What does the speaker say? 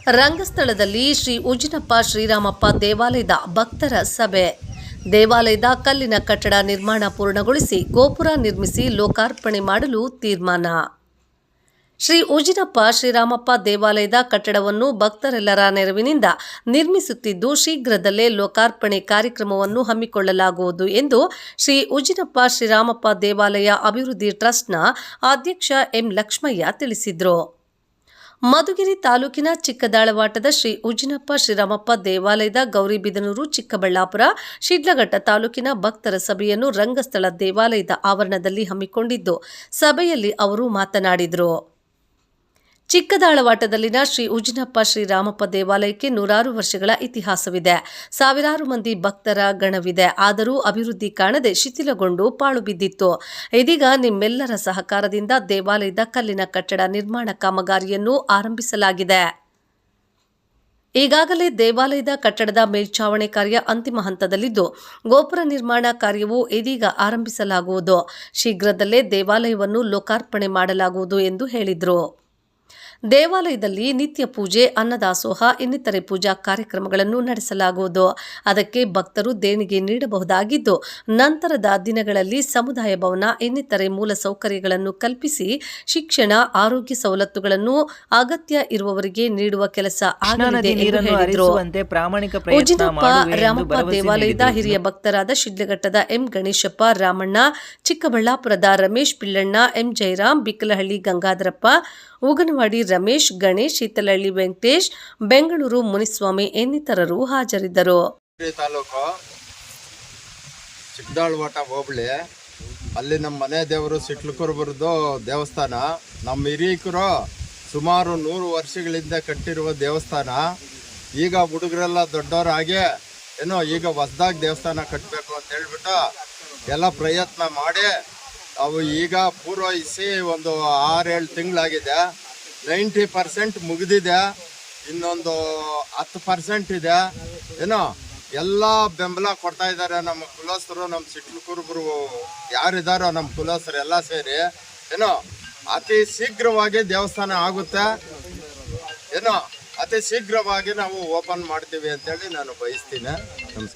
ರಂಗಸ್ಥಳದಲ್ಲಿ ಶ್ರೀ ಉಜಿನಪ್ಪ ಶ್ರೀರಾಮಪ್ಪ ದೇವಾಲಯದ ಭಕ್ತರ ಸಭೆ. ದೇವಾಲಯದ ಕಲ್ಲಿನ ಕಟ್ಟಡ ನಿರ್ಮಾಣ ಪೂರ್ಣಗೊಳಿಸಿ ಗೋಪುರ ನಿರ್ಮಿಸಿ ಲೋಕಾರ್ಪಣೆ ಮಾಡಲು ತೀರ್ಮಾನ. ಶ್ರೀ ಉಜಿನಪ್ಪ ಶ್ರೀರಾಮಪ್ಪ ದೇವಾಲಯದ ಕಟ್ಟಡವನ್ನು ಭಕ್ತರೆಲ್ಲರ ನೆರವಿನಿಂದ ನಿರ್ಮಿಸುತ್ತಿದ್ದು, ಶೀಘ್ರದಲ್ಲೇ ಲೋಕಾರ್ಪಣೆ ಕಾರ್ಯಕ್ರಮವನ್ನು ಹಮ್ಮಿಕೊಳ್ಳಲಾಗುವುದು ಎಂದು ಶ್ರೀ ಉಜಿನಪ್ಪ ಶ್ರೀರಾಮಪ್ಪ ದೇವಾಲಯ ಅಭಿವೃದ್ಧಿ ಟ್ರಸ್ಟ್ನ ಅಧ್ಯಕ್ಷ ಎಂ ಲಕ್ಷ್ಮಯ್ಯ ತಿಳಿಸಿದರು. ಮಧುಗಿರಿ ತಾಲೂಕಿನ ಚಿಕ್ಕದಾಳವಾಟದ ಶ್ರೀ ಉಜಿನಪ್ಪ ಶ್ರೀರಾಮಪ್ಪ ದೇವಾಲಯದ ಗೌರಿಬಿದನೂರು, ಚಿಕ್ಕಬಳ್ಳಾಪುರ, ಶಿಡ್ಲಘಟ್ಟ ತಾಲೂಕಿನ ಭಕ್ತರ ಸಭೆಯನ್ನು ರಂಗಸ್ಥಳ ದೇವಾಲಯದ ಆವರಣದಲ್ಲಿ ಹಮ್ಮಿಕೊಂಡಿದ್ದು, ಸಭೆಯಲ್ಲಿ ಅವರು ಮಾತನಾಡಿದರು. ಚಿಕ್ಕದಾಳವಾಟದಲ್ಲಿನ ಶ್ರೀ ಉಜಿನಪ್ಪ ಶ್ರೀರಾಮಪ್ಪ ದೇವಾಲಯಕ್ಕೆ 100 ವರ್ಷಗಳ ಇತಿಹಾಸವಿದೆ. ಸಾವಿರಾರು ಮಂದಿ ಭಕ್ತರ ಗಣವಿದೆ. ಆದರೂ ಅಭಿವೃದ್ಧಿ ಕಾಣದೆ ಶಿಥಿಲಗೊಂಡು ಪಾಳು ಬಿದ್ದಿತ್ತು. ಇದೀಗ ನಿಮ್ಮೆಲ್ಲರ ಸಹಕಾರದಿಂದ ದೇವಾಲಯದ ಕಲ್ಲಿನ ಕಟ್ಟಡ ನಿರ್ಮಾಣ ಕಾಮಗಾರಿಯನ್ನು ಆರಂಭಿಸಲಾಗಿದೆ. ಈಗಾಗಲೇ ದೇವಾಲಯದ ಕಟ್ಟಡದ ಮೇಲ್ಛಾವಣಿ ಕಾರ್ಯ ಅಂತಿಮ ಹಂತದಲ್ಲಿದ್ದು, ಗೋಪುರ ನಿರ್ಮಾಣ ಕಾರ್ಯವೂ ಇದೀಗ ಆರಂಭಿಸಲಾಗುವುದು. ಶೀಘ್ರದಲ್ಲೇ ದೇವಾಲಯವನ್ನು ಲೋಕಾರ್ಪಣೆ ಮಾಡಲಾಗುವುದು ಎಂದು ಹೇಳಿದರು. ದೇವಾಲಯದಲ್ಲಿ ನಿತ್ಯ ಪೂಜೆ, ಅನ್ನದಾಸೋಹ ಇನ್ನಿತರೆ ಪೂಜಾ ಕಾರ್ಯಕ್ರಮಗಳನ್ನು ನಡೆಸಲಾಗುವುದು. ಅದಕ್ಕೆ ಭಕ್ತರು ದೇಣಿಗೆ ನೀಡಬಹುದಾಗಿದ್ದು, ನಂತರದ ದಿನಗಳಲ್ಲಿ ಸಮುದಾಯ ಭವನ ಇನ್ನಿತರೆ ಮೂಲ ಸೌಕರ್ಯಗಳನ್ನು ಕಲ್ಪಿಸಿ ಶಿಕ್ಷಣ, ಆರೋಗ್ಯ ಸವಲತ್ತುಗಳನ್ನು ಅಗತ್ಯ ಇರುವವರಿಗೆ ನೀಡುವ ಕೆಲಸ ಆಗಲಿದೆ ಎಂದು ಹೇಳಿದರು. ಉಜಿನಪ್ಪ ರಾಮಪ್ಪ ದೇವಾಲಯದ ಹಿರಿಯ ಭಕ್ತರಾದ ಶಿಡ್ಲಘಟ್ಟದ ಎಂ ಗಣೇಶಪ್ಪ, ರಾಮಣ್ಣ, ಚಿಕ್ಕಬಳ್ಳಾಪುರದ ರಮೇಶ್ ಪಿಳ್ಳಣ್ಣ, ಎಂ ಜಯರಾಮ್, ಬಿಕ್ಕಲಹಳ್ಳಿ ಗಂಗಾಧರಪ್ಪ, ಉಗನವಾಡಿ ರಮೇಶ್, ಗಣೇಶ್, ಶೀತಲಹಳ್ಳಿ ವೆಂಕಟೇಶ್, ಬೆಂಗಳೂರು ಮುನಿಸ್ವಾಮಿ ಇನ್ನಿತರರು ಹಾಜರಿದ್ದರು. ತಾಲೂಕು ಚಿಕ್ಕದಾಳವಾಟ ಹೋಬಳಿ, ಅಲ್ಲಿ ನಮ್ಮ ಮನೆ ದೇವರು ಸಿಟ್ಲಕುರುಬರದು ದೇವಸ್ಥಾನ. ನಮ್ಮ ಹಿರೀಕರು ಸುಮಾರು 100 ವರ್ಷಗಳಿಂದ ಕಟ್ಟಿರುವ ದೇವಸ್ಥಾನ. ಈಗ ಹುಡುಗರೆಲ್ಲ ದೊಡ್ಡವರಾಗಿ ಈಗ ಹೊಸದಾಗಿ ದೇವಸ್ಥಾನ ಕಟ್ಟಬೇಕು ಅಂತ ಹೇಳ್ಬಿಟ್ಟು ಎಲ್ಲ ಪ್ರಯತ್ನ ಮಾಡಿ ಅವು ಈಗ ಪೂರ್ವಹಿಸಿ ಒಂದು 6-7 ತಿಂಗಳಾಗಿದೆ. 90% ಮುಗಿದಿದೆ. ಇನ್ನೊಂದು 10% ಇದೆ. ಎಲ್ಲ ಬೆಂಬಲ ಕೊಡ್ತಾ ಇದ್ದಾರೆ ನಮ್ಮ ಕುಲಸ್ಥರು, ನಮ್ಮ ಸಿಟ್ಲಕುರುಬರು ಯಾರಿದ್ದಾರೋ ನಮ್ಮ ಕುಲಸ್ಥರು ಎಲ್ಲ ಸೇರಿ ಅತಿ ಶೀಘ್ರವಾಗಿ ದೇವಸ್ಥಾನ ಆಗುತ್ತೆ. ಅತಿ ಶೀಘ್ರವಾಗಿ ನಾವು ಓಪನ್ ಮಾಡ್ತೀವಿ ಅಂತೇಳಿ ನಾನು ಬಯಸ್ತೀನಿ. ನಮಸ್ಕಾರ.